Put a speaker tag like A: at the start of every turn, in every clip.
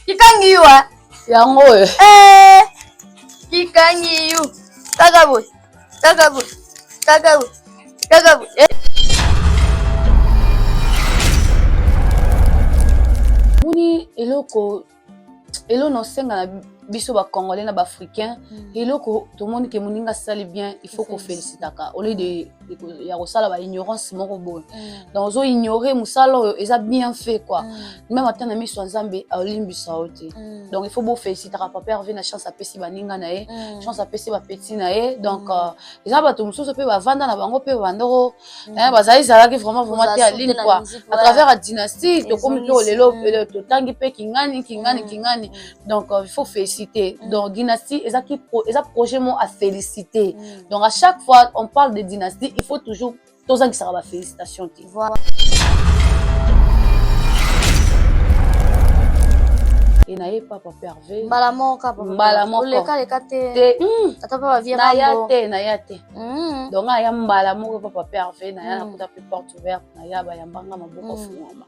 A: Kikangiyo ah.
B: Yango
A: Kikangiyo. Tagaboy. Tagaboy. Tagaboy. Tagaboy.
B: Muni eloko no senga na biso ba congolais na ba africain eloko tout le monde que moninga sali bien il faut qu'on félicite ka au lieu de ya ko sala ba ignorance moko boy donc zo ignorer musalo eza bien fait quoi même atana mi so nzambe a olimbisa ote donc il faut beau féliciter ka papa Hervé na chance a pesi baninga na ye chance a pesi ba petit na ye donc eza ba to mususu pe ba vanda na bango pe bandoko bazali zalaki vraiment te à ligne quoi à travers la dynastie to comme lelo to tangi pe kingani donc il faut féliciter donc dynastie eza projet mo à féliciter donc à chaque fois on parle de dynastie il faut toujours tous qui sera félicitations voilà. Et naie papa Hervé
A: mbalamoka oleka leka te tata pa bavie
B: nayate donc aya mbalamoka papa Hervé naya na kuta pe porte ouverte naya ba yambanga maboko fungama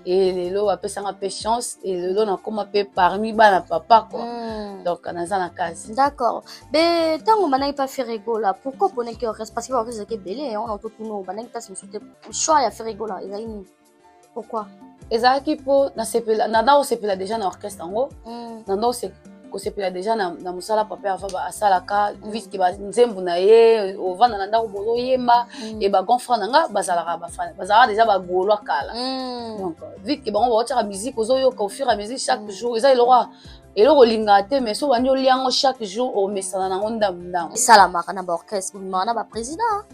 B: et lelo apesanga pe chance et lelo na koma pe parmi bana papa quoi donc naza na case
A: d'accord mais tango banaki pas faire rigola pourquoi pone que reste parce que on reste que belé on entend tout nous banaki ta se choix ya faire rigola ezali ni pourquoi
B: ezalaki po nanda osepela déjà na orchestre yango nanda osepela déjà na mosala papa Hervé asalaka viske banzembo na ye ovanda na ndako bozoyemba e bagrand frère nanga bazalaka déjà bagolwa kala donc viske bango baotiaka musique ozoyoka ofure ya musique chaque jour eza eloko olingaka te mais so bandi oliango chaque jour omesana nango ndambu
A: esalamaka na baorchestre obimaka na baprésident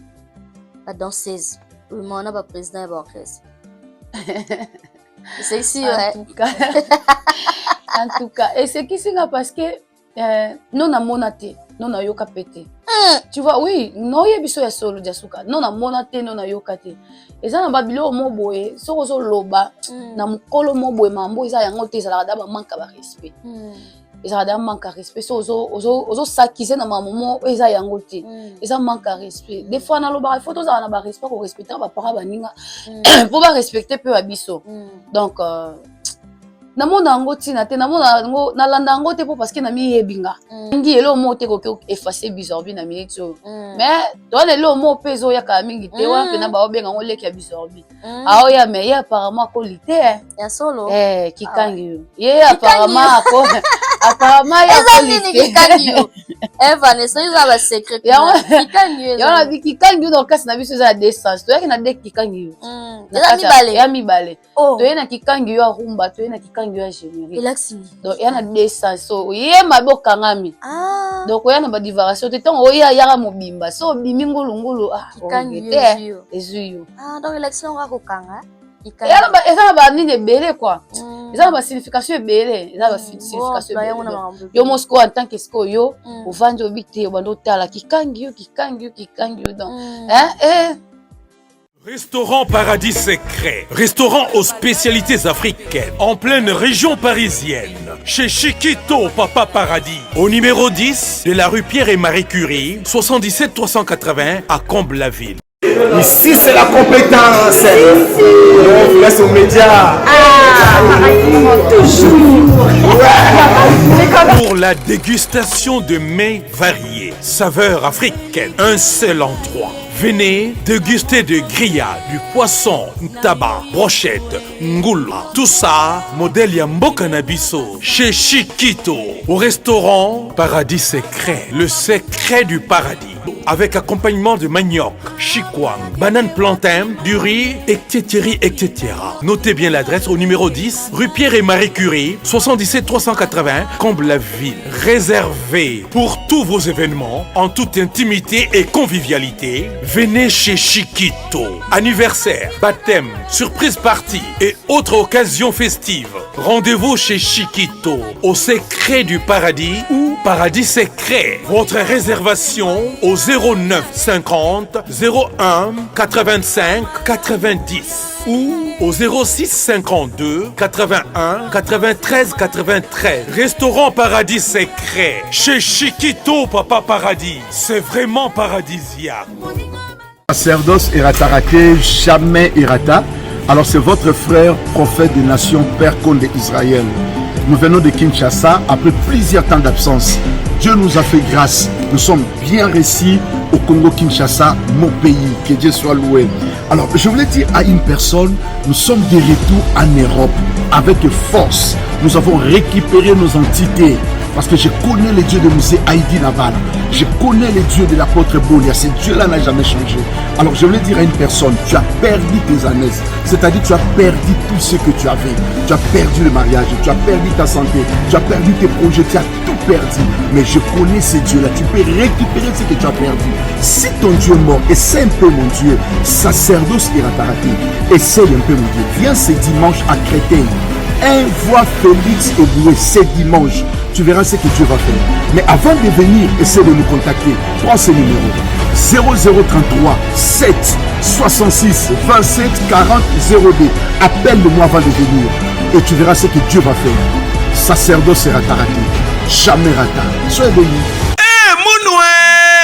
A: badanseuse obimaka na baprésident ya baorchestre c'est ici ouais
B: en tout cas et c'est qui singa parce que non amonate non ayoka pété tu vois oui no yebiso ya solo jasuka non amonate non ayoka te eza na babilo mo boye soko zo loba na mukolo mo boye mambo eza yango te ezala da ba manka ba respect ezala da manka respect so ozo sakize na mamomo eza yango te eza manka respect des fois na loba il faut to za na ba respect ko respecter ba para baninga pour ba respecter peu abiso donc na mona ngo tina te na mona ngo na landa ngo te parce que na mi yebinga ngi elo mo te ko effacer bizorbi na minute mais to le lo mo pezo ya ka mingi te wa pe na ba obenga ngo leki ya bizorbi a oya mais ya apparemment ko lité
A: ya solo
B: kikangi yo ye apparemment ko apparemment ya ko lité
A: kikangi yo Vanessa ils ont un secret kikangi yo
B: ya na kikangi yo donc kasi na biso za distance to ya na de kikangi yo
A: ya
B: mibale to ye na kikangi yo rumba to ye na kikangi yo générique donc ya na distance so ye maboka ngami donc ya na ba diversion te tant oya yaka mobimba so bimi ngulungulu
A: kikangi yo
B: ezuyo
A: donc élection nga kokanga
B: eza na ba nini ebele quoi eza na ba signification ebele eza ba signification ebele yo mosiko en tant que siko yo ovandi obi te obanda otala kikangi yo donc
C: Restaurant Paradis Secret, restaurant aux spécialités africaines, en pleine région parisienne, chez Chiquito Papa Paradis, au numéro 10 de la rue Pierre et Marie Curie, 77 380 à Comble-la-Ville.
D: Ici c'est la compétence. On vous laisse aux médias. Toujours.
C: Pour la dégustation de mets variés, saveurs africaines, un seul endroit. Venez déguster de grillades, du poisson, tabac, brochette, ngoula. Tout ça, modèle Yambo Canabiso, chez Chiquito, au restaurant Paradis Secret, le secret du paradis. Avec accompagnement de manioc, chikwang, banane plantain, du riz, etc. Notez bien l'adresse au numéro 10, rue Pierre et Marie Curie, 77 380, Comble-la-Ville. Réservé pour tous vos événements, en toute intimité et convivialité. Venez chez Chiquito. Anniversaire, baptême, surprise party et autres occasions festives. Rendez-vous chez Chiquito, au secret du paradis ou Paradis Secret. Votre réservation au 09 50 01 85 90 ou au 06 52 81 93 93. Restaurant Paradis Secret chez Chiquito Papa Paradis. C'est vraiment paradisiaque.
D: Sacerdoce Eratarake, jamais Erata. Alors c'est votre frère, prophète des nations, Père Condé d'Israël.
E: Nous venons de Kinshasa après plusieurs temps d'absence. Dieu nous a fait grâce. Nous sommes bien réussis au Congo-Kinshasa, mon pays. Que Dieu soit loué. Alors, je voulais dire à une personne, nous sommes de retour en Europe avec force. Nous avons récupéré nos entités. Parce que je connais les dieux de Moussé Haïdi Naval. Je connais les dieux de l'apôtre Bolia. Ce Dieu-là n'a jamais changé. Alors je voulais dire à une personne, tu as perdu tes années. C'est-à-dire tu as perdu tout ce que tu avais. Tu as perdu le mariage, tu as perdu ta santé, tu as perdu tes projets, tu as tout perdu. Mais je connais ces dieux-là. Tu peux récupérer ce que tu as perdu. Si ton Dieu est mort, essaie un peu mon Dieu. Sacerdoce Iratarate. Essaye un peu mon Dieu. Viens ce dimanche à Créteil. Envoie Félix Eboué ce dimanche. Tu verras ce que Dieu va faire. Mais avant de venir, essaie de nous contacter. Prends ce numéro. 0033 7 66 27 40 02. Appelle-moi avant de venir. Et tu verras ce que Dieu va faire. Sacerdoce sera raté. Jamais raté. Soyez bénis.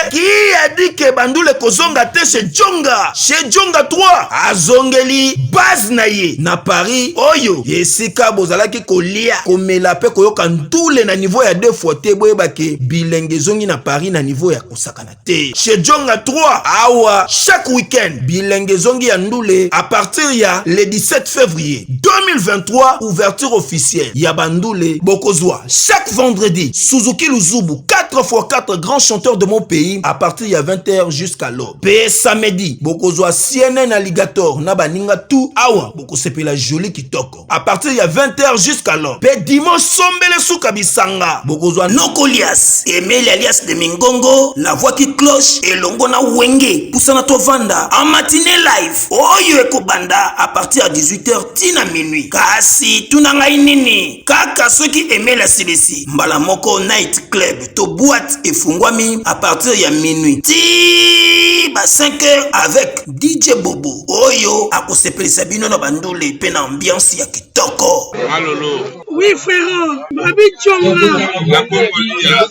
D: Qui a dit que Bandoule kozonga te chez Djonga 3 azongeli base na ye na Paris oyo yesika bozalaki kolia komela pe koyoka ntule na niveau ya 2 fois te boyebake bilenge zongi na Paris na niveau ya kosakana te chez Djonga 3 awa chaque week-end bilenge zongi ya ndule à partir ya le 17 février 2023 ouverture officielle ya Bandoule bokozwa chaque vendredi Suzuki Luzubu 4x4 grands chanteurs de mon pays à partir il y a 20h jusqu'à l'aube. Pe samedi, bokozwa CNN Alligator na baninga tout awa bokosepela joli kitoko. À partir il y a 20h jusqu'à l'aube. Pe dimanche sombele suka bisanga. Bokozwa Nokolias, Emile alias de Mingongo, la voix qui cloche et longo na wenge pusana to vanda en matinée live. Oyo ekobanda à partir à 18h tina minuit. Kasi tunanga inini. Kaka ceux qui aimaient la CDC. Mbala moko night club to boîte et fungwami à partir il y a minuit. Ti ba 5h avec DJ Bobo. Oyo akosepeli sabino na bandule pe na ambiance ya kitoko.
F: Malolo.
G: Oui frère, Babi Djonga.
F: La Congolia.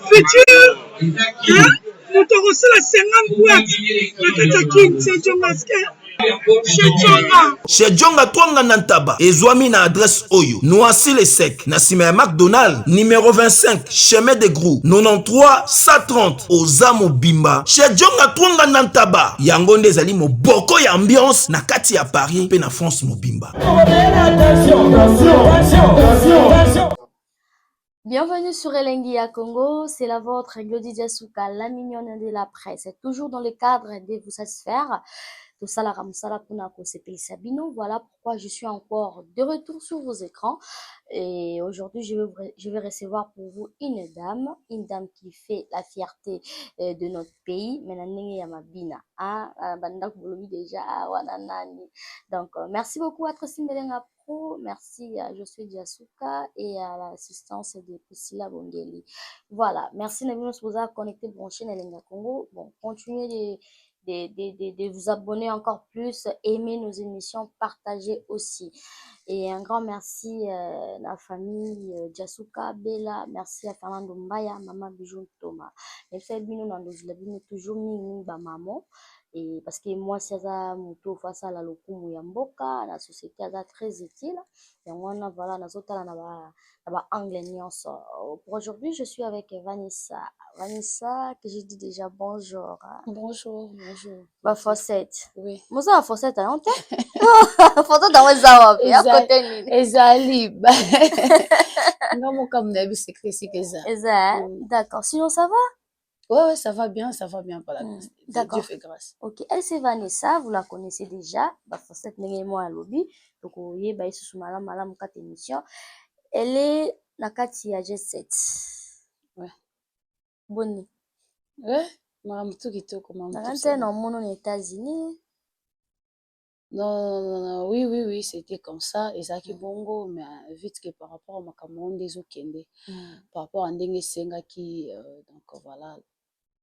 G: Futur. Hein? Nous te reçons la 50 boîtes. La Katakin, c'est Djonga.
D: Chez Djonga Twanga Nantaba, ezwami na adresse Oyo, Noisy le Sec, na sima ya McDonald, numéro 25, chemin de Grou, 93 130, Ozamo Bimba. Chez Djonga Twanga Nantaba, yango nde ezali moboko ya ambiance na kati ya Paris pe na France Mobimba.
A: Bienvenue sur Elengi à Congo, c'est la vôtre Glody Diasuka, la mignonne de la presse, toujours dans le cadre de vous satisfaire. Tout ça, la Ramsala Punako, c'est Sabino. Voilà pourquoi je suis encore de retour sur vos écrans. Et aujourd'hui, je vais recevoir pour vous une dame qui fait la fierté de notre pays. Donc, merci beaucoup à Tracy Melenga Pro. Merci à Josué Diasuka et à l'assistance de Priscilla Bongeli. Voilà, merci Nabino Souza connecté, branché Nelenga Congo. Bon, continuez de vous abonner encore plus, aimer nos émissions, partager aussi. Et un grand merci à la famille Diasuka, Bella, merci à Fernando Mbaya, Maman Bijou Thomas. Et fait bino nando toujours mi ba maman. Et parce que moi c'est ça moto face à la lokumu ya mboka la société est très utile et on a voilà nazotala na ba anglais nyonso. Pour aujourd'hui je suis avec Vanessa que je dis déjà bonjour.
B: Bonjour.
A: Ba Fossette.
B: Oui.
A: Moza Fossette hein te? Photo dans WhatsApp ya côté nini?
B: Ezali. Ngamo comme na bi secret c'est que ça.
A: D'accord. Sinon ça va?
B: Ouais, ça va bien par la grâce.
A: D'accord.
B: Dieu fait grâce.
A: Ok, elle c'est Vanessa, vous la connaissez déjà. Bah, cette moi à lobby. Donc, vous voyez, bah, ici, malam kat émission. Elle est la Kati à G7.
B: Ouais.
A: Bonne.
B: Ouais, maman tout qui te comment.
A: Elle non, mon aux États-Unis.
B: Non, oui, c'était comme ça. Et ça qui bongo, mais vite que par rapport à ma Cameroun des Okende, par rapport à Ndenge Senga qui, donc voilà.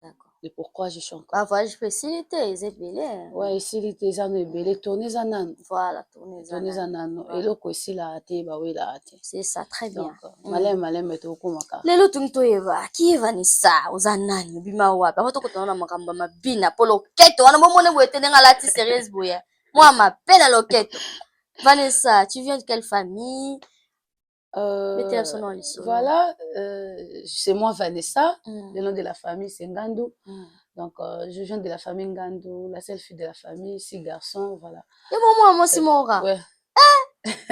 A: D'accord.
B: Et pourquoi je suis encore.
A: Ah, voilà, je peux faciliter, ils sont belés.
B: Ouais, ici, les ans belés, tournez zanan.
A: Voilà, tournez
B: zanan. Et là, quoi, ici, la hâte, bah oui, la hâte.
A: C'est ça, très bien.
B: Malem, mais tout comme ça.
A: Lelo tumto eva, qui est Vanessa, ozanani, bima wapi. Aho toko tona makamba mabina, polo keto, wana momone boete nenga lati sérieuse boya. Moi, ma peine à loquette. Vanessa, tu viens de quelle famille?
B: Voilà, c'est moi Vanessa, le nom de la famille c'est Ngandou. Donc, je viens de la famille Ngandou, la seule fille de la famille, 6 garçons, voilà.
A: Et moi, c'est Mora.
B: Ouais.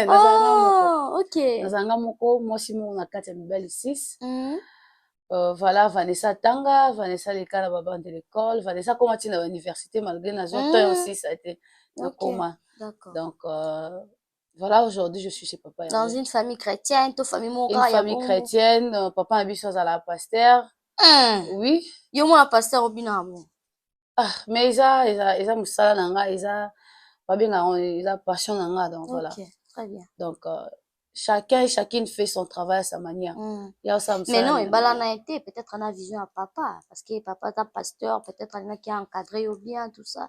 A: Oh, ok.
B: Nazanga moko, moi, si mon a 4 mibali 6. Voilà, Vanessa Tanga, Vanessa Lekala Baba de l'école, Vanessa commence à l'université malgré nazo temps aussi ça a été na coma.
A: D'accord.
B: Donc voilà, aujourd'hui je suis chez papa.
A: Dans une famille chrétienne, ta famille Mora,
B: une famille chrétienne, papa a biso à la pasteur. Oui.
A: Yo moi pasteur obinamo.
B: Ah, mais ils musala nanga, pas bien ils passion nanga donc voilà.
A: OK, très bien.
B: Donc chacun et chacune fait son travail à sa manière.
A: Mais non, et balana été peut-être on a vision à papa parce que papa est pasteur, peut-être il y en a qui a encadré ou bien tout ça.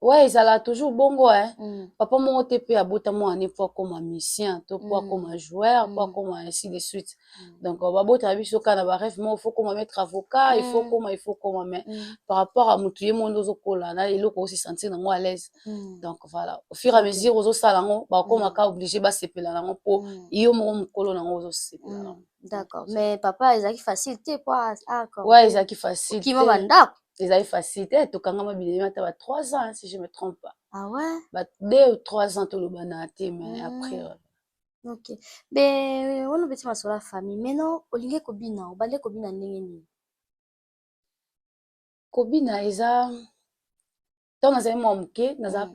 B: Ouais, ils allaient toujours bongo hein. Papa mon TP a bota moi ne pas comme un musicien, to pas comme un joueur, pas comme ainsi de suite. Donc on va bota biso kana ba rêve moi il faut qu'on mettre avocat, il faut comme mais par rapport à mutuye mon dozo kola na il faut aussi sentir dans moi à l'aise. Donc voilà, au fur et à mesure aux salango ba comme aka obligé ba sepela nango po iyo mo mukolo nango zo sepela.
A: D'accord. Mais papa ils a qui facilité quoi encore.
B: Ouais, ils a qui facilité.
A: Qui m'a bandako.
B: Ils avaient facilité, tout quand même, il y a 3 ans, si je ne me trompe pas.
A: Ah ouais?
B: 2 ou 3 ans, tout le banate, mais après.
A: Ok. Ben, on veut dire sur la famille. Mais non, olinge kobina, obale kobina nini?
B: Kobina, isa. Tant nous avons mon muke, nous avons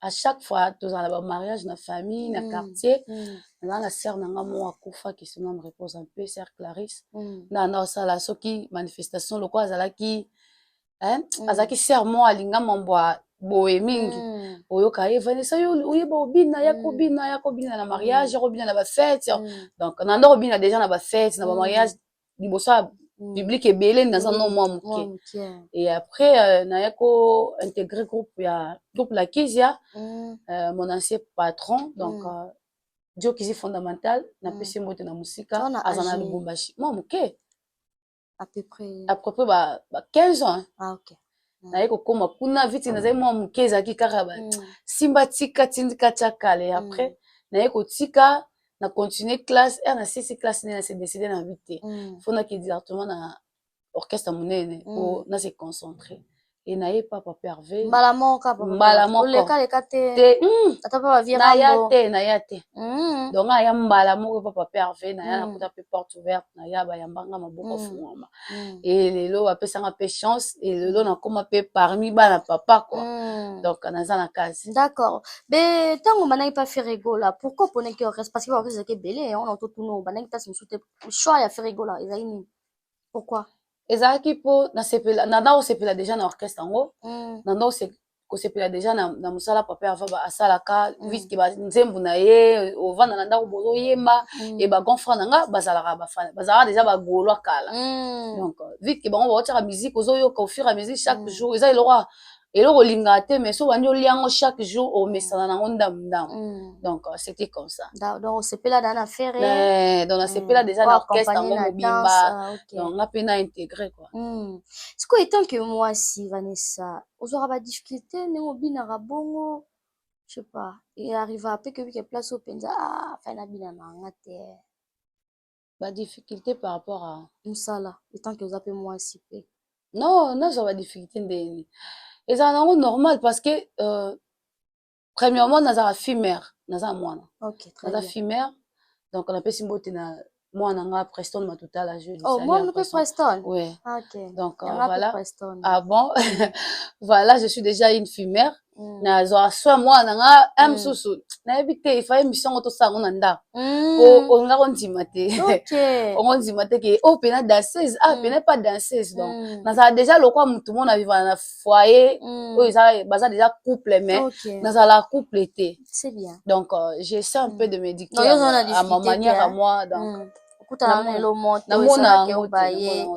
B: à chaque fois, tous dans le mariage, dans la famille, dans le quartier, nous avons la sœur nanga mo akufa qui se nomme repose un peu, sœur Clarisse. Dans ça la soki manifestation, le quoi azalaki. Azaki serment alinga mambwa boye mingi oyoka Vanessa yo uyeba obina ya kobina na mariage robina na ba fête donc nando robina déjà na ba fête na ba mariage liboso public ebele na zano mwa muke et après na yako intégrer groupe la Kizia mon ancien patron donc Dio Kizi fondamental na pesi mbote na musika azana Lubumbashi moi muke
A: à peu près
B: 15 ans.
A: Ah, ok.
B: Na yeko koma kuna vite na zai mwa mukeza ki kaka ba simba tika tindika chakale après na yeko tika na continuer classe na 6 classe na se décider na vite faut na ki directement na orchestre munene pour na se concentrer et na ye papa Hervé
A: mbala moko oleka leka te ata papa vira
B: na ya te donc aya mbala moko papa Hervé na ya na kuta pe porte ouverte na ya ba yambanga maboko fungama et lelo apesanga pe chance et lelo na koma pe parmi bana papa quoi donc naza na kasi
A: d'accord mais tango banaki pa faire rigola pourquoi pone que reste parce que orchestre ke belé on entend tout nous banaki ta sute choix ya faire rigola ezali nini pourquoi
B: ezalaki mpo nanda osepela déjà na orchestre yango nanda kosepela déjà na mosala papa Hervé asalaka viske banzembo na ye ovanda na ndako bozoyemba e bagrand frère na nga bazalaka déjà bagolwa kala donc vite ke bango baotiaka musique ozoyoka au fur et à mesure chaque jour eza eloko olingaka te mais so bandi oliango chaque jour omesana nango ndamu donc c'était comme ça
A: donc osepela dana faire
B: donc nasepela déjà na orchestre yango mobimba donc nga mpe na intégré quoi
A: sikoyo etant que moi si Vanessa ozwaka badifficulté ndenge obinaka bongo je sais pas et arrive ape ke place openza fai nabina na nga te
B: badifficulté par rapport à
A: mosala etant que oza mpe mwasi mpe
B: non nazwa badifficulté ndeni ezala nango normal parce que premièrement nazala fille mère naza mwana naza fille mère donc napesi mbote na mwana nga Preston Matuta la jeune
A: moi on peut Preston
B: ouais
A: ok
B: donc voilà ah bon voilà je suis déjà une fille mère nazwa soit mwana nga amsusu nayebi te ifaye mission to sango na ndako po onga ondima te ondima te ke o pena danseuse pena pas danseuse donc nazala déjà lokwa mutu mona vivana na foyer oyo baza déjà couple mais nazala couple te
A: c'est bien
B: donc j'essaie un peu de m'éduquer à ma manière à moi donc namona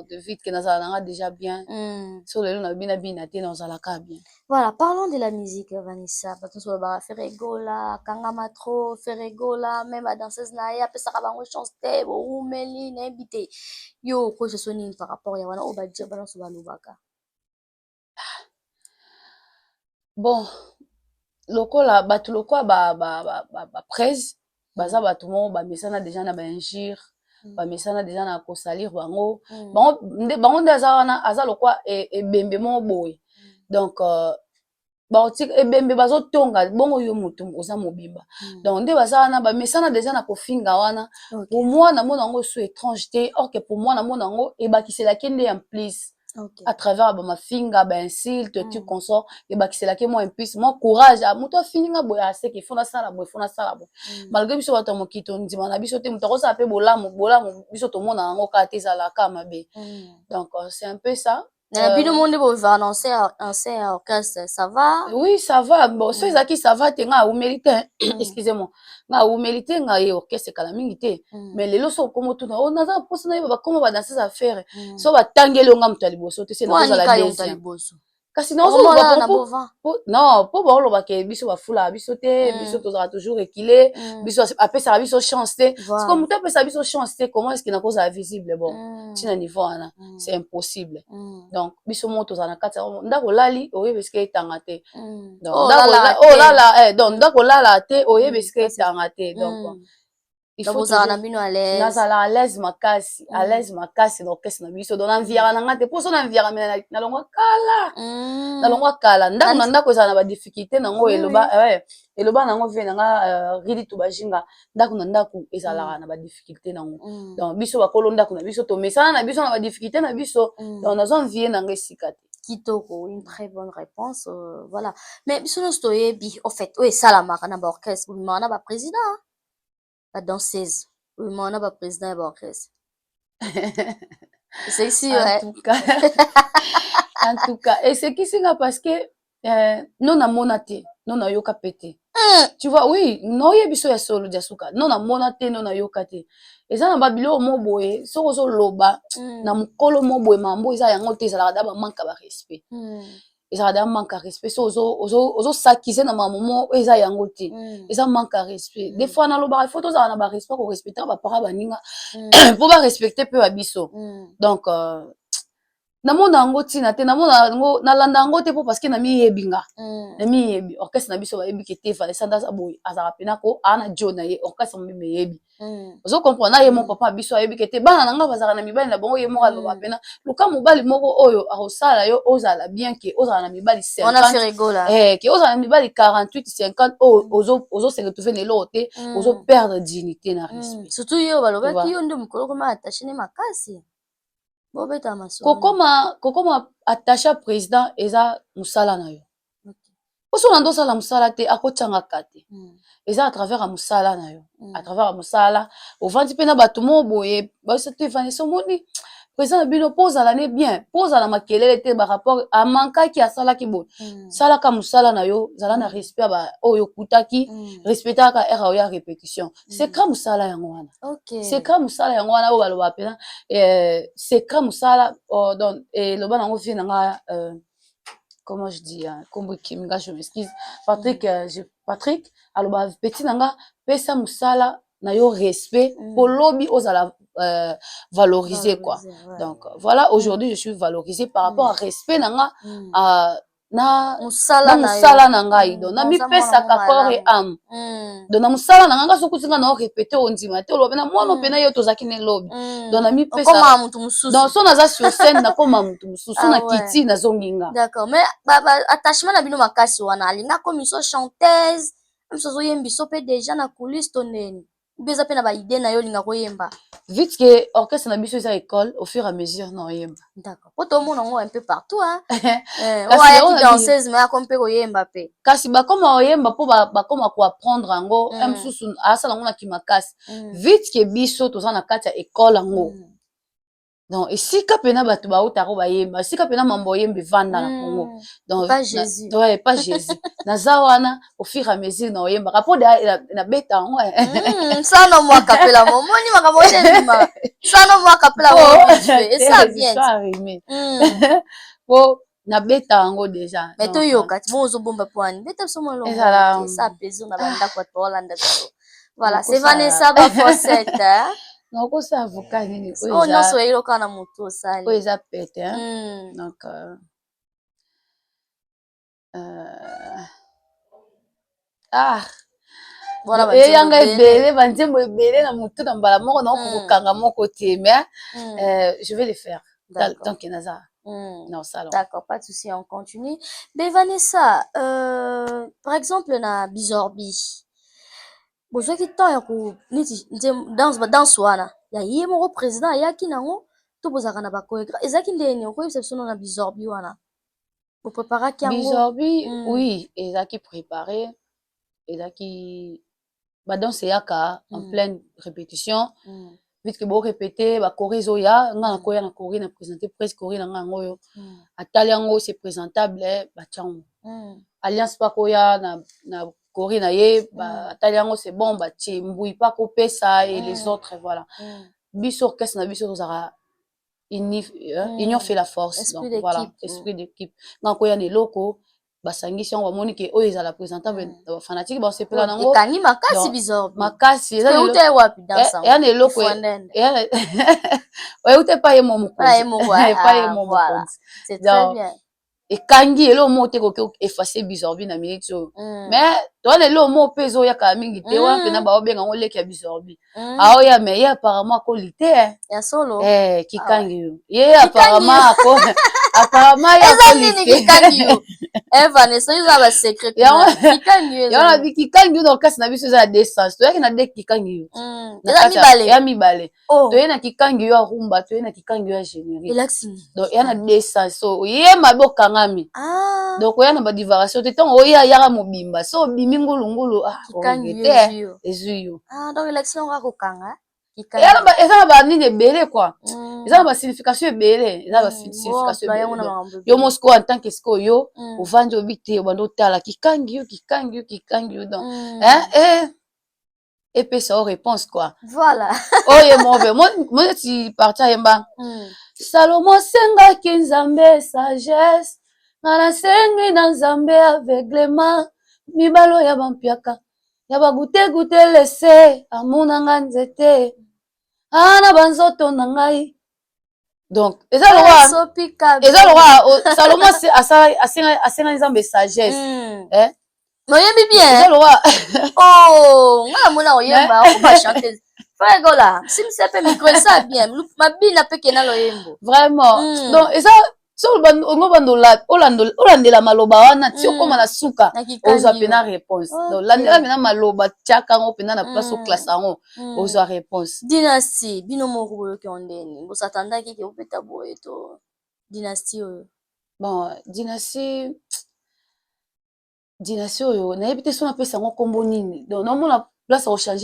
B: de vite que nazala nanga déjà bien so lelo na bina bina te nazalaka bien.
A: Voilà, parlons de la musique Vanessa parce que sur ba faire rigola kangama trop faire rigola même la danseuse na ya pesa ka bango chance te bo umeli na invité yo ko ce sonine par rapport ya wana o ba dire balance ba lobaka
B: bon lokola batu lokwa ba presse baza bato moko bamesana déjà na bainjure bamesana déjà na kosalir bango bango nde aza wana aza lokwa ebembe moko boye donc baotika ebembe bazotonga bongo yo moto oza mobimba donc nde baza wana bamesana déjà na kofinga wana pour moi namona yango so étrange te or que pour moi namona yango ebakiselaki nde en plus à travers bamafinga bainsulte tu consort ebakiselaki moi en plus moi courage moto afininga boye aseke fo nasala boye fo nasala boye malgré biso bato ya mokito ndima na biso te moto akosala mpe bolamu biso tomona yango kaka te ezalaka mabe donc c'est un peu ça.
A: Bino monde va annoncer un orchestre, ça va?
B: Oui, ça va. Bon, ceux qui ça va, t'es nga ou mérité. Excusez-moi. Nga ou mérité nga et orchestre kala mingi mais les loso comme tout on a pas ça na ba comment va danser ça faire. So ba tangelo nga mutali boso, tu sais na koza la deuxième. Kasi na ozo non, po ba loba ke biso ba fula biso te, biso tozala toujours équilé, biso après ça biso chance te. C'est comme tu ça biso chance te, comment est-ce qu'il na cause visible bon. Tina niveau ana, c'est impossible. Donc biso mo tozala na kati ndako lali oye parce que etanga te. Donc donc ndako lala te oye parce que etanga te. Donc il faut nazala à l'aise makasi na orchestre na biso donc environnement te pour son environnement na longwa kala ndako na ndako ezala na ba difficulté nango eloba nango vie nanga ridi to bajinga ndako na ndako ezala na ba difficulté nango donc biso bakolo ndako na biso to mesana na biso na ba difficulté na biso donc nazo envier nanga esika te.
A: Kitoko, une très bonne réponse, voilà. Mais biso no stoyebi au fait oui salamaka na ba orchestre oui mana ba président la danseuse oui mana ba président ya ba orchestre. C'est ici ouais.
B: En tout cas et c'est qui singa parce que non na monate non na yoka pété. Tu vois oui no yebiso ya solo jasuka non na monate non na yoka te. Eza na babilo mo boye soko zo loba na mukolo mo boye mambo eza yango te ezala da ba manka ba respect. Ezala da manka respect so ozo sakize na mamomo eza yango te. Eza manka respect. Des fois na loba il faut tozala na ba respect ko respecter ba para baninga pour ba respecter pe ba biso. Donc namona yango tina te namona yango nalanda yango te po parce que na miyebinga na miyebi orchestre na biso bayebi ke te Vanessa Ndaza boy azala pena ko ana John ye orchestre mo meyebi ozo comprendre ye mon papa biso ayebi ke te bana nanga bazala na mibali na bongo ye mo aloba pena luka mobali moko oyo akosala yo ozala bien ke ozala na mibali 50
A: on a fait rigola
B: ke ozala na mibali 48 50 ozo se retrouver nelo te ozo perdre dignité na respect
A: surtout yo baloba ki yo ndo mukolo koma attaché ne makasi.
B: Kokoma attaché président eza musala na yo. Oso na ndo sala musala te akotanga kate. Eza à travers a musala na yo. À travers a musala, ovandi pe na bato mo boye, ba se te Vanessa moni. Président bino pose la ne bien, pose la makelele te ba rapport a manka ki asala ki bo. Sala ka musala na yo, zala na respect ba oyo kutaki, respecta ka era ya répétition. C'est comme musala yango wana.
A: OK.
B: C'est comme musala yango wana o baloba pena c'est comme musala donc le bana ngo vient nga comment je dis kombo kiminga je m'excuse Patrick aloba petit nanga pesa musala na yo respect pour lobby ozala valoriser quoi. Ouais. Donc voilà, aujourd'hui je suis valorisée par rapport à respect nanga na musala na ngai donc na mi pesa ka corps et âme donc na musala na ngai soku tinga na répéter ondima te lo bena mwana pena yo tozaki ne lobby donc na mi pesa
A: comme mutu mususu
B: donc so naza sur scène na koma mutu mususu na kiti na zonginga.
A: D'accord, mais attachement na bino makasi wana alinga comme so chanteuse même so yembi so pe déjà na coulisse tonene beza pe na ba idée na yo linga koyemba
B: vite que orchestre na biso eza école au fur et à mesure na oyemba.
A: D'accord, po to mona ngo un peu partout hein ouais qui danseuse mais comme pe koyemba pe
B: kasi ba koma oyemba po ba koma ko apprendre ngo msusu asala ngo na kimakasi vite que biso toza na kati ya école ngo donc esika pena bato bautako bayemba esika pena mambo oyemba evanda na Congo donc
A: pas Jésus
B: ouais pas Jésus naza wana au fur et à mesure na oyemba kapo na beta ngo
A: sana moi kapela momoni makambo oyemba sana moi kapela momoni et ça bien
B: po na beta ngo déjà
A: mais to yo kati bon zo bomba poani beta so mo longo ça pèse na banda kwa to Hollande voilà c'est Vanessa ba Fossette
B: noko sa avocat nini
A: oyo nyonso eyoka na motu osali
B: oyo eza pete donc
A: Voilà,
B: et yanga ebele banzembo ebele na mutu na mbala moko na kokanga moko te mais je vais le faire tant que naza non salon.
A: D'accord, pas de souci, on continue. Mais Vanessa, par exemple na Bizorbi. Bozwa ki temps ya ko niti dans wana ya ye moko président ayaki nango to bozaka na bakoegra ezaki ndeni okoyebisa biso na Bizorbi wana bopreparaki yango
B: Bizorbi oui ezaki préparé ezaki badanse yaka en pleine répétition vite que bo répéter bakori ezoya nga na koya na kori na présenter presque kori na nga yango oyo atali yango c'est présentable batiango alliance pa koya na kori na ye atali yango c'est bon batie mbui pa kopesa et les autres voilà biso orchestre na biso tozaka union fait la force
A: esprit
B: donc voilà esprit d'équipe nga koya na eloko basangisi yango bamoni ke oyo ezala présentable fanatique basepela nango
A: ekangi makasi Bizorbi
B: makasi
A: eza ute wapi dansa
B: ya na eloko ute pa ye mo mokonzi
A: c'est très bien
B: ekangi elo mo te koki effacer Bizorbi na minute oyo mais towana elo mo mpe ezoyaka mingi te wana mpena baobenga ngo leki ya Bizorbi aoya mais ye apparemment akoli te
A: ya solo
B: kikangi yo ye apparemment ya akoli te
A: kikangi yo Vanessa yuza ba secret kikangi yo
B: yana bi kikangi yo na okasi na biso eza ya descente toyaki na de kikangi yo ya mibale toye na kikangi yo arumba toye na kikangi yo ya générique donc ya na descente so ye mabe okangami donc oya na badivaration te ntango oya yaka mobimba so obimi ngulungulu te ezwi yo
A: donc élection okakokanga
B: eza na banini ebele quoi eza na basignification ebele eza na basignification ebele yo mosiko en tant que siko yo ovandi obi te obanda otala kikangi yo donc epesa o réponse quoi
A: voilà
B: oye mobe moneti parti ayemba Salomo asengaki nzambe sagesse nga nasengi na nzambe aveuglement mibalo ya bampiaka ya bagute lese amonanga nzete ana banzoto na ngai donc eza loka Salomo asenga nzambe sagesse
A: noyebi bien
B: eza loka
A: nga mona oyemba okoba chanteuse fregola simsepe micro esa bien mabina peke na loyembo
B: vraiment donc eza so olandela maloba wana ti okoma na suka ozwa pena réponse donc landela pena maloba tiaka yango pena na place oklase yango ozwa réponse
A: dynastie bino moko boyoki yo ndeni bosatandaki ke bopeta boye to dynastie oyo
B: bon dynastie oyo nayebi te so napesa yango nkombo nini donc naomona place ochange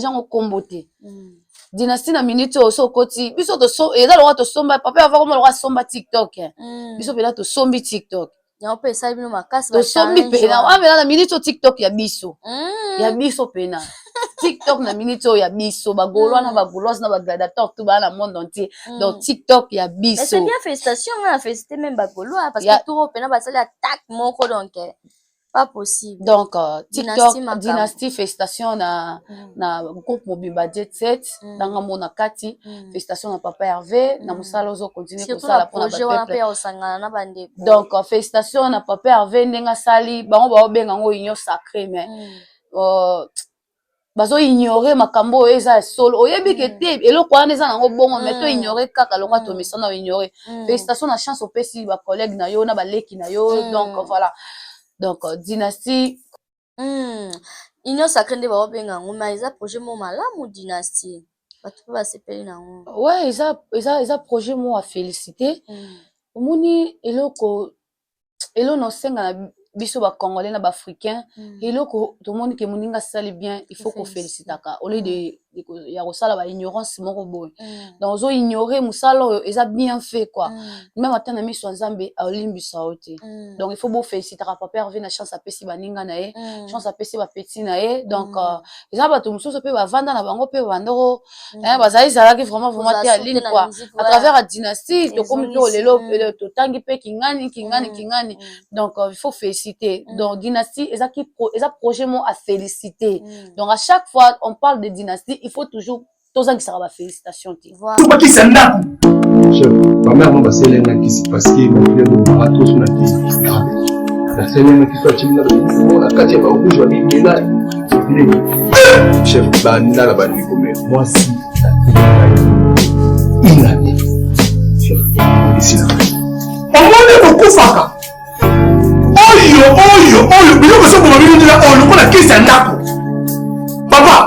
B: yango nkombo te dynastie na minute oyo so okoti biso eza loka tosomba papa ava koma loka somba tiktok biso mpena tosombi tiktok tosombi pena amena na minute oyo tiktok ya biso pena tiktok na minute oyo ya biso bagaulois na bagauloise na bagladiateur tout baa na monde entier donc tiktok ya biso
A: c'est bien félicitation nga na félicité même bagaulois parce que tour pena basali attaque moko donc pas possible
B: donc tiktok dynastie félicitation na groupe mobimba jet set nanga mona kati félicitation na papa Hervé na mosala ozo continuer kosala mpona
A: bapeuple
B: donc félicitation na papa Hervé ndenge asali bango baobenga yango union sacré mais bazo ignore makambo oyo eza ya solo oyebi ke te eloko wana eza nango bongo mais to ignore kaka loka tomesana oignore félicitation na chance opesi bacollègue na yo na baleki na yo donc voilà donc dynastie
A: union sacré nde baobenga yango mais eza projet mo malamu dynastie bato mpe basepeli nango
B: ouais eza projet mo ya félicité omoni eloko na osenga na biso bacongolais na baafricain eloko tomoni ke moninga asali bien il faut kofélicitaka au lieu de ya kosala baignorance moko boye donc ozoignore mosala oyo eza bien fait quoi même ata na miso ya nzambe aolimbisa yo te donc il faut bofélicitaka papa Hervé na chance apesi baninga na ye chance apesi bapeti na ye donc eza bato mosusu mpe bavanda na bango mpe bandoko bazali zalaki vraiment te ya ligne quoi à travers la dynastie tokomi mpe olelo totangi mpe kingani donc il faut féliciter donc dynastie eza projet mo à féliciter donc à chaque fois on parle de dynastie il faut toujours tozangisaka bafélicitation te
E: tobakisa ndako bamare mo baselengakisi parce que bafilebomaka toso na naselengakisi acimina na kati ya barouge babimela Chef, banda la bandi comme moi si une année. Chef, ici là. On m'a beaucoup faka. Oyo, bilo beso ko mabili ndila oyo ko na kisi ndako. Papa,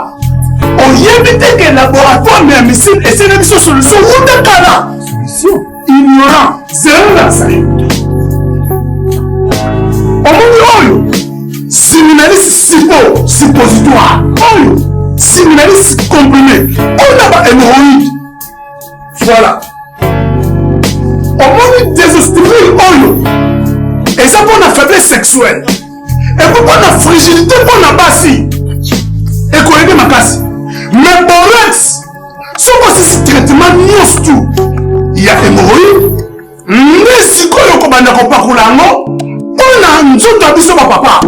E: on yebite que laboratoire mais missile et c'est une solution route kana. Solution ignorant, zéro la ça. Oyo, séminaliste suppositoire. Oyo, séminaliste comprimé. On a pas hémorroïde. Voilà. On m'a désostérile oyo. Et ça pour la faiblesse sexuelle. Et pour la fragilité pour la bassi. Et qu'on aide ma casse. Mais borex, si on passe ce traitement, il y a hémorroïde. Mais si on a un copain, on a un autre abisso papa.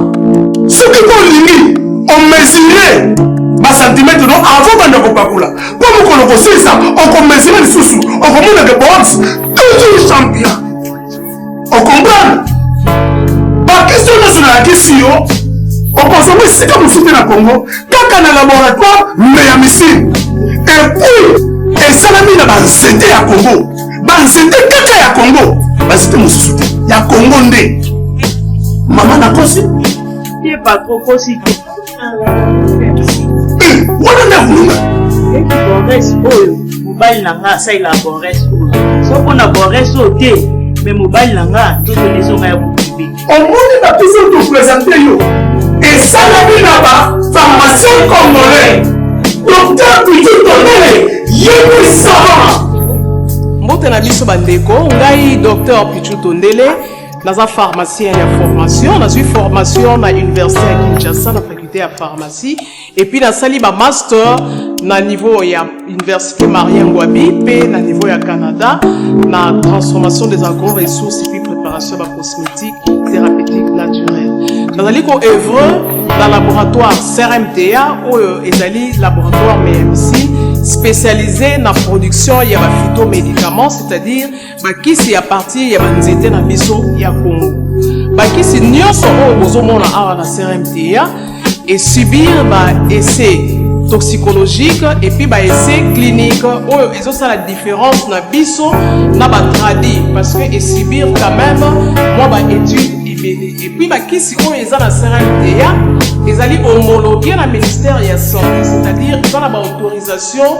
E: Ce qui est on mesurait ma centimètre avant de copain. Pour nous connaître ça, on mesurait les sous-sous. On remonte les box. Toujours champion. On comprend? La question nationale qui est on consomme c'est comme si c'était dans le Congo, quand on a un laboratoire, mais à missile. Et puis, et ça l'a mis dans la santé à Congo. Dans la santé, caca à Congo. C'était mon soutien. Il y a Congo ndé. Maman n'a pas su.
G: Il n'est pas trop possible.
E: On a un boulot.
G: Et puis, Borès, mobile n'a ça, il a Borès. Sauf qu'on a Borès au thé, mais mobile n'a tout les hommes à vous.
E: On va toujours nous présenter. Et ça l'a mis là-bas, pharmacien congolais. Docteur Pichu Tondele, Yémi Savant.
F: Mbote na biso bandeko, ngai Docteur Pichu Tondele, naza pharmacien ya formation, nazui formation na université ya Kinshasa na faculté ya pharmacie et puis nasali ba master na niveau ya université Marien Ngouabi pe na niveau ya Canada na transformation des agro-ressources et puis préparation de cosmétiques thérapeutiques naturelles. Nazali ko œuvre dans le laboratoire CRMTA ou ezali laboratoire MMC spécialisé dans la production de phytomédicaments, c'est-à-dire bakisi à partir de banzete na biso ya Congo. Bakisi nyonso o bozomona awa na CRMTA et subir ba essai toxicologique et puis ba essai clinique oyo ezosala la différence na biso na ba tradi parce que et subir quand même moi ba étude et puis bakisi oyo eza na CRMTA ezali homologué na ministère de la santé, c'est-à-dire ils ont la autorisation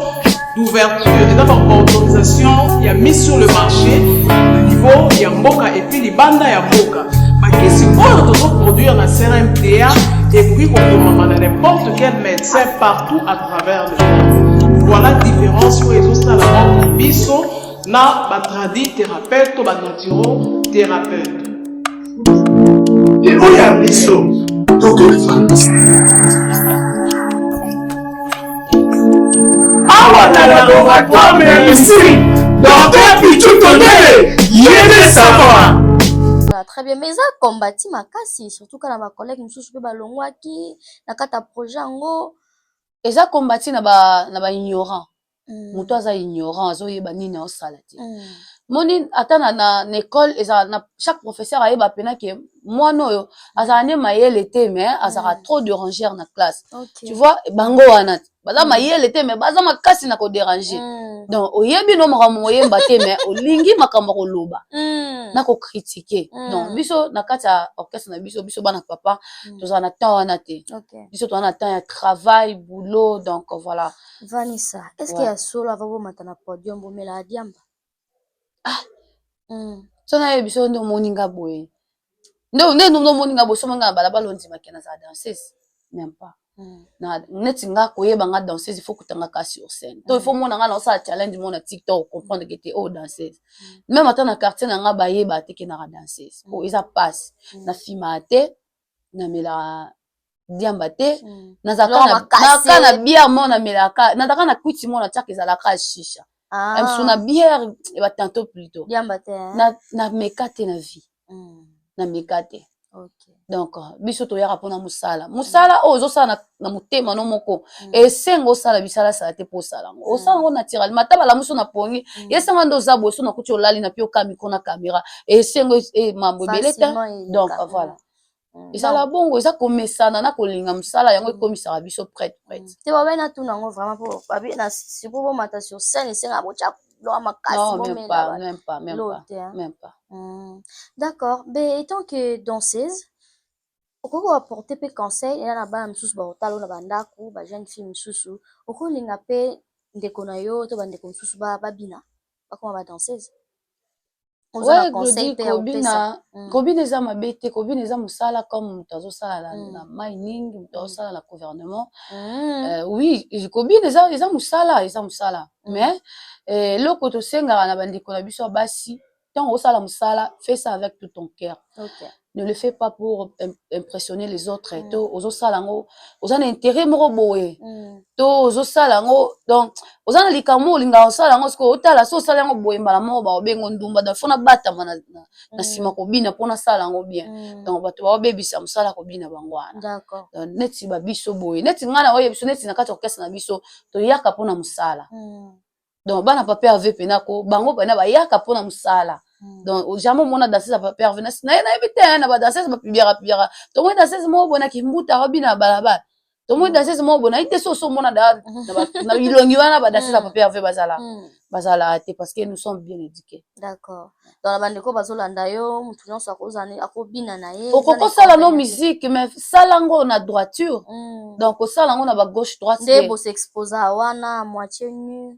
F: d'ouverture, ils ont la autorisation il y a mis sur le marché le niveau il y a mboka et puis les banda ya mboka bakisi oyo tozo produire na CRMTA et puis on peut n'importe quel médecin partout à travers le monde. Voilà la différence où ils ont ça la biso na batradi thérapeute ou naturo thérapeute.
E: Et où il y a biso donc awa na laboratoire mais ici Docteur Pichu Tondele Yémi Savant.
A: Très bien, mais ça combattu ma casse, surtout quand ma collègue nous soupe balongwa qui na kata projet ngo
B: et ça combattu na ba ignorant. Muto aza ignorant azo yeba nini o salati. Moni atana na école et ça na chaque professeur a yeba pena que moi no aza ne mayele te mais azara trop de rangère na classe. Tu vois bango wana baza mayele te mais baza makasi na ko déranger. Donc oyebi no makambo oyemba te mais olingi makambo ko loba. Na ko critiquer. Donc biso na kata orchestre na biso bana papa toza na temps wana te. Biso to na temps ya travail, boulot donc voilà.
A: Vanessa, est-ce qu'il y a solo avant matana podium bomela diamba?
B: So na biso ndo moninga boye. Ndo moninga boye so manga bala balondi makena za danseuse. Même pas. Na neti nga koyeba nga danseuse il faut kutanga ka sur scène. Donc il faut mona nga na ça challenge mona TikTok comprendre que t'es danseuse. Même ata na quartier na nga bayeba te ke na danseuse. Oh isa passe. Na fimate na mela diamba te na zaka na bière mona melaka na zaka na kwiti mona tchaka ezalaka shisha. Suna bière et va tantôt plutôt.
A: Diamba te
B: na mekate na vie. Na mekate.
A: OK.
B: Donc biso to yaka pona musala. Musala ozo sala na mutema no moko. Et sengo sala bisala sala te po sala. O sala ngo naturel. Mataba la muso na pongi. Yesenga ndo zabo so na kuti olali na pio kamiko na caméra. Et sengo e mambo beleta. Donc voilà. ezala bongo eza komesana na kolinga mosala yango ekomisaka biso prête
A: te babai na tuna yango vraiment po babi na sipo bomata sur scène esenga botia loa makasi bomela
B: même pas.
A: D'accord, mais étant que danseuse okoki apporter mpe conseil eza na bana mosusu baotala na bandako bajeune fille mosusu okolinga mpe ndeko na yo to bandeko mosusu babina bakoma badanseuse
B: kobina eza mabe te kobina eza mosala comme moto azosala na mining moto azosala na gouvernement oui kobina eza mosala mais eloko tosengaka na bandeko na biso ya basi ntango osala mosala fais ça avec tout ton cœur. Ne le fais pas pour impressionner les autres. To ozosala ngo ozana intérêt moko boye. To ozosala ngo donc ozana likamo linga osala ngo sko otala so osala ngo boye mbala moko ba obengo ndumba da fona bata na sima ko bina pona sala ngo bien. Donc bato ba obebisa musala ko bina bangwana.
A: D'accord.
B: Neti ba biso boye. Neti ngana oye biso neti na kati orchestre na biso to yaka pona musala. Donc bana pape ave penako bango bana ba yaka pona musala. Donc jamais mona danseuse pa pervenir na ebite na ba danseuse ba pibiara to mo danseuse mo bona ki mbuta robina balaba to mo danseuse mo bona ite so mona na ilongi wana ba danseuse pa perve bazala te parce que nous sommes bien éduqués.
A: D'accord. Dans la bande ko bazolanda yo mutu nyonso akozana akobina na ye
B: okoko sala no musique mais salango na droiture donc salango na ba gauche droite
A: de bo s'exposer wana moitié nu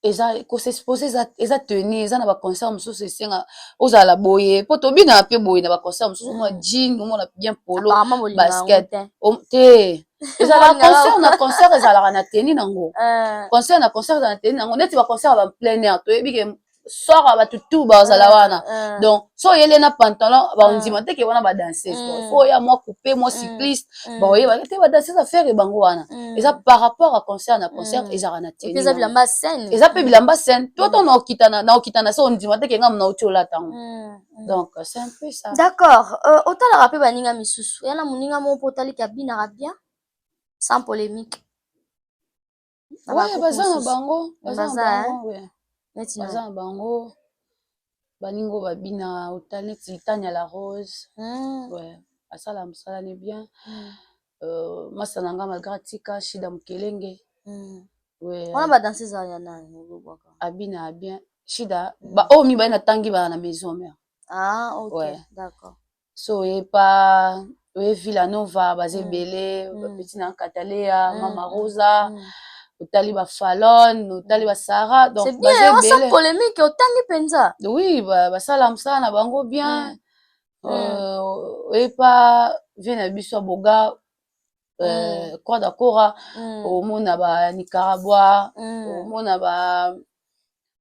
B: eza s'exposer eza tenir eza na ba concert mosusu esenga ozala boye po tobina pe boye na ba concert mosusu mo jean mo na bien polo basket te ezala concert ezala na tenir nango concert na tenir nango neti ba concert ba plein air to yebi ke sort ba tutu ba ozala wana donc so yele na pantalon ba ondima te ke wana ba danseuse faut ya moi couper moi cycliste ba oye ba te ba danseuse à faire bango wana eza par rapport à concert na concert ezala na tenir
A: eza bilamba scène
B: eza pe bilamba scène to na okitana so ondima te ke ngam na uti olatango donc c'est un peu ça.
A: D'accord. Otala rapé baninga misusu yana muninga mo potali kabina bien sans polémique.
B: Ouais baza na bango ouais.
A: Baza
B: bango baningo babina otali neti Tania la Rose ouais asala mosala ne bien masananga malgré tika shida mukelenge ouais
A: on a ba danser ça yana
B: abina bien shida ba o mi ba na tangi ba na maison mère
A: ok
B: ouais.
A: D'accord
B: so et pas ouais Villanova bazebele petit na Catalea Mama Rosa otali ba Fallon otali ba Sarah donc
A: c'est bien on sent polémique otangi penza
B: oui ba sala msala na bango bien et pas vient biso boga quoi d'accord au mona ba Nicaragua au mona ba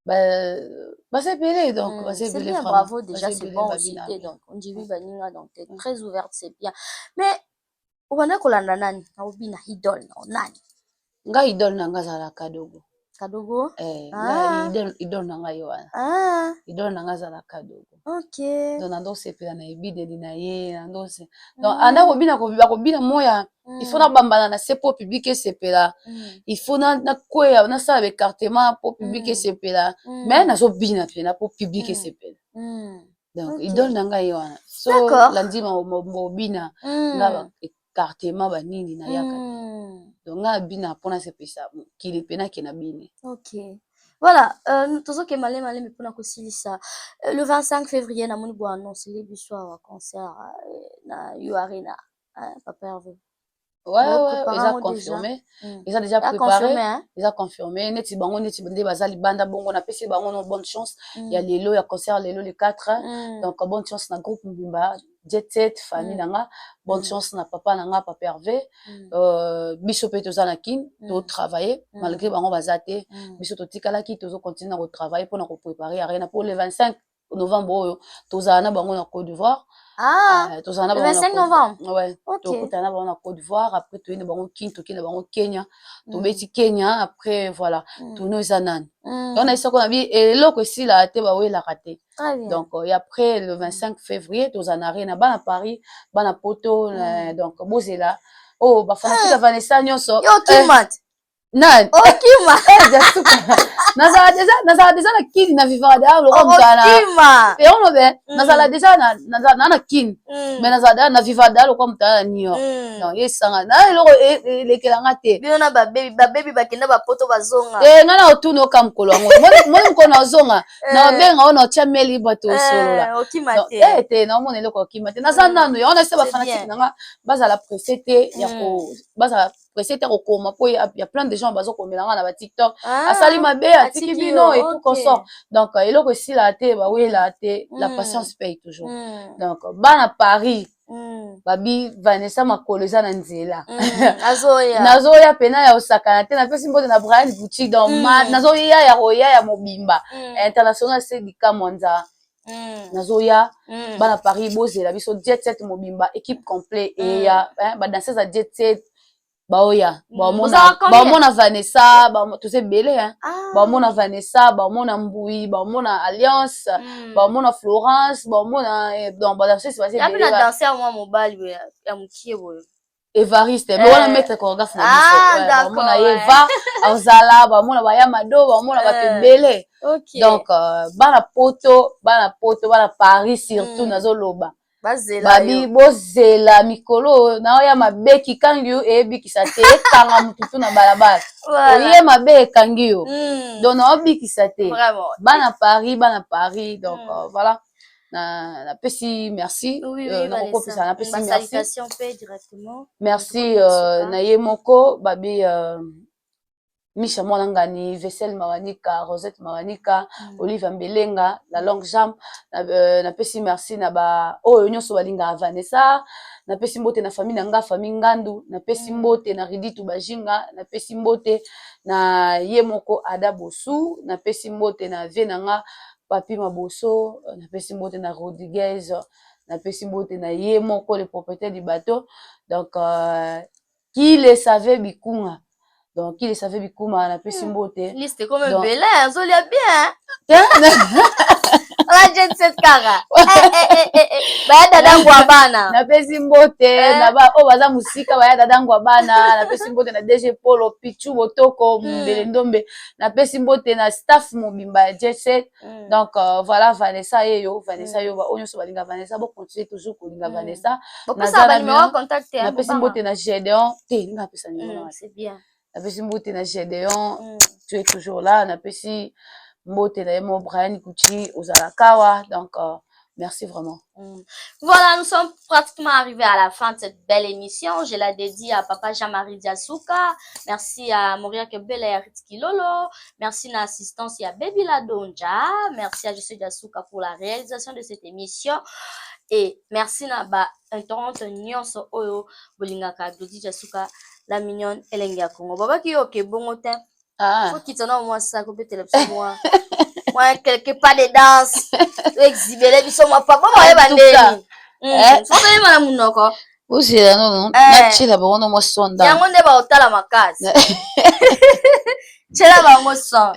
B: c'est donc
A: c'est bien bravo déjà c'est bon aussi donc on dit oui baninga donc t'es très ouverte c'est bien mais on a kolanda nani na obina idole nani
B: nga idole na nga zala kadogo idole na nga yo wana idole na nga zala kadogo donc nando sepela na ebideli na ye nando se donc anda kobina moya il faut na bambana na se po public sepela il faut na kwea na sala écartement po public sepela mais nazo bina pe na po public sepela donc idole na nga yo wana so landima mobina nga écartement banini na yaka donc nga bina pona sepesa kili pena kena bine.
A: OK. Voilà, tozo ke malé mais pona ko silisa le 25 février na moni bo annonce les bisoir concert na U Arena Papa Hervé.
B: Ouais, ils ont confirmé. Ils ont déjà préparé. Ils ont confirmé. Neti bango neti bande bazali banda bongo na pesi bango no bonne chance. Il y a lelo, il y a concert lelo le 4. Donc bonne chance na groupe Mbimba, Jet Set, famille nanga. Bonne chance na papa nanga Papa Hervé. Biso pe tozana kin, to travailler malgré bango bazate. Biso to tikala ki tozo continuer na travailler pour na préparer arena pour le 25 novembre tozana bango na Côte d'Ivoire.
A: Le 25 novembre.
B: Ouais. Tokutana bango na Côte d'Ivoire, après toyena bango Kenya, bango Kenya. Tobeti Kenya, après voilà, tono zanan. On a ça qu'on a dit et l'autre aussi là te ba la raté. Donc et après le 25 février tozana arena bana Paris, bana poto donc bozela. Oh ba fana tika Vanessa nyonso.
A: Yo kimat.
B: Nani?
A: Okima.
B: Jasuka. Nazala déjà na kini na vivre derrière le rhum kana.
A: Okima.
B: Et on be nazala déjà na kini. Mais nazala na vivre derrière le rhum kana niyo. Non, yesanga. Na loko lekelanga te.
A: Biona ba baby bakenda ba poto bazonga.
B: Ngana otuni okamkolo ngo. Moi mkono ozonga. Na benga ona chameli bato solola.
A: Okima te.
B: Te na mona loko okima te. Nazala nanu ya ona se ba fanatique nanga bazala précédé ya ko bazala précédé ko koma po ya plein de gens bazo komelanga na ba TikTok. Asali mabe atiki bino et tout consort. Donc eloko si la te ba oui la te la patience paye toujours. Donc bana Paris babi Vanessa makolo eza na nzela. Nazoya pena ya osakana te na pesi mbote na Brian boutique donc nazoya ya roya ya mobimba international c'est dika monza. Nazoya bana Paris bozela biso jet set mobimba équipe complet et ya ba danseuse à jet set baoya baomona Vanessa tuze belé hein baomona Vanessa baomona Mbui baomona Alliance baomona Florence baomona donc ba danseuse c'est
A: belé ya danser moi mobile ya mukie boyo
B: Evariste mais wana mettre chorégraphe na biso baomona Eva azala baomona bayamado baomona ba belé donc bana poto bana Paris surtout nazoloba babi bozela mikolo na oya mabeki kangi yo ebikisa te kanga mututu na balabala oye mabe kangi yo donc na obikisa te bana Paris donc voilà na pesi merci na kopesa na pesi merci merci na ye moko babi Misha Mwanangani, Vessel Mawanika, Rosette Mawanika, Olive Mbelenga, la longue jambe, na pesi merci na ba oyo nyonso balinga Vanessa, na pesi mbote na famille nanga famille Ngandu, na pesi mbote na Riditu Bajinga, na pesi mbote na ye moko Ada Bosu, na pesi mbote na Venanga Papi Maboso, na pesi mbote na Rodriguez, na pesi mbote na ye moko le propriétaire du bateau. Donc qui le savait bikunga. Donc, il savait bikuma na pesi mbote.
A: Liste comme belle, zolia bien. La jet set kara. Baya dadangu abana.
B: Na pesi mbote, na ba o baza musika baya dadangu abana, na pesi mbote na DG Polo Pichu Botoko Mbele Ndombe, na pesi mbote na staff mobimba jet set. Donc voilà Vanessa yo ba onyo so balinga Vanessa bo continuer toujours kolinga Vanessa.
A: Na ba numéro contacter.
B: Na pesi mbote na Gédéon, nga pesa numéro.
A: C'est bien.
B: Na pesi mbote na Gédéon, tu es toujours là. Na pesi mbote na Emo Brian Kuchi Ozalakawa. Donc merci vraiment.
A: Voilà, nous sommes pratiquement arrivés à la fin de cette belle émission. Je la dédie à Papa Jean-Marie Diasuka. Merci à Moria Kebele et à Ritski Lolo. Merci à l'assistance et à Baby Ladonja. Merci à Josué Diasuka pour la réalisation de cette émission. Et merci à interrompe nyonso oyo bolingaka Dodi Diasuka la mignonne Elengia Congo. Baba ki ok bon temps. Faut qu'il t'en moi ça ko peut moi. Moi quelque pas de danse. Exhiber biso moi papa moi bandeni. Faut que mala munoko.
B: Usira non na chila ba wono mo sonda.
A: Yango nde ba otala makasi. Chela ba mo son.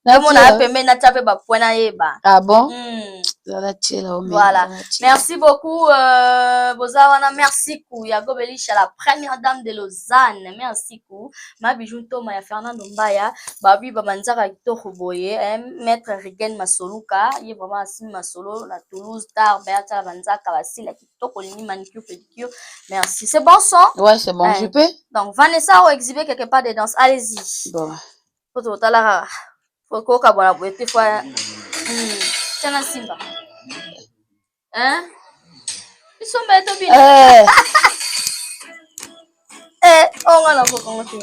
A: Mona pembe na tape ba pona yeba.
B: Ah bon?
A: Voilà. Merci beaucoup, Bozawana. Merci, Kou. Yago Belisha, la première dame de Lausanne. Merci, Kou. Ma bijou Thomas, ya Fernando Mbaya. Babi Babanzara Kitoko Boye. Maître Rigen Masoluka. Il est vraiment assis Masolo. La Toulouse, Tar, Beata, Banzaka, Vassila, Kitoko, Lini, Manicure, Pédicure. Merci. C'est bon son?
B: Ouais, c'est bon. Je peux?
A: Donc, Vanessa a exhibé quelque part des danses. Allez-y.
B: Bon.
A: Faut la faut qu'on la boîte fois. C'est un simba. Hein? Ils sont bêtes au bien. On va l'envoyer comment tu veux.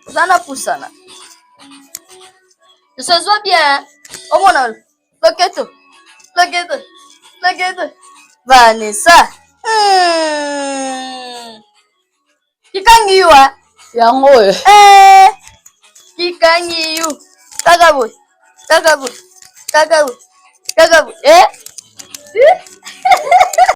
A: Zana poussana. Je se vois bien. Oh mon ol. Loketo. Vanessa. Kikangi you ah.
B: Yango.
A: Kikangi you. Kagabu.